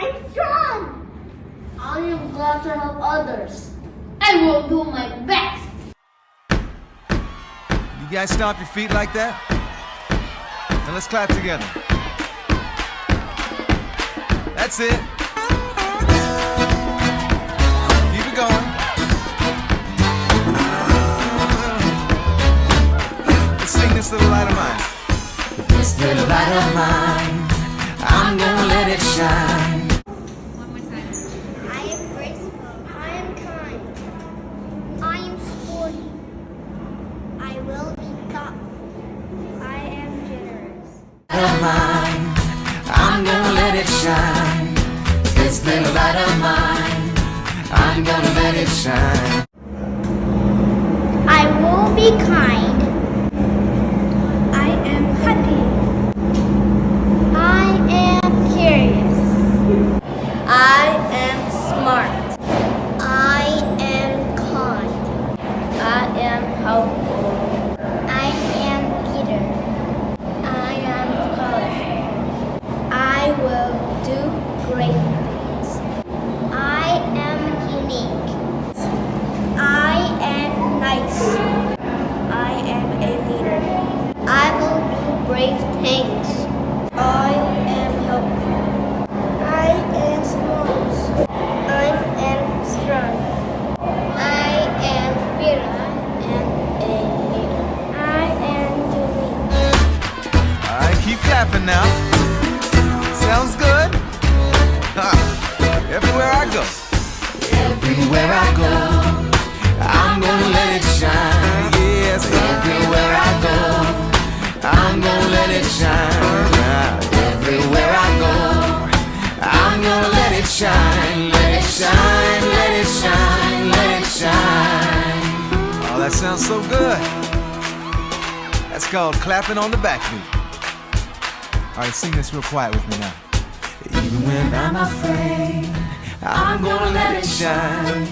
I'm strong. I am glad to help others. I will do my best. You guys stomp your feet like that? Now let's clap together. That's it. Keep it going. Let's sing this little light of mine. This little light of mine, I'm gonna let it shine. I am graceful. I am kind. I am sporty. I will be thoughtful. I am generous. Of mine, I'm gonna let it shine. This little light of mine, I'm gonna let it shine. I will be kind. I am happy. I am curious. I am smart. I am kind. I am helpful. I am bitter. I am colorful. I will do great things. I am unique. I am nice. I am a leader. I will do brave things. I am helpful. I am smart. I am strong. I am bitter and a leader. I am unique. All right, keep clapping now. Sounds good? Everywhere I go. Everywhere I go, I'm gonna let it shine. Yes, Everywhere I go, I'm gonna let it shine. Everywhere I go, I'm gonna let it shine. Let it shine, let it shine, let it shine. Oh, that sounds so good. That's called clapping on the backbeat. All right, sing this real quiet with me now. Even when I'm afraid, I'm gonna let it shine.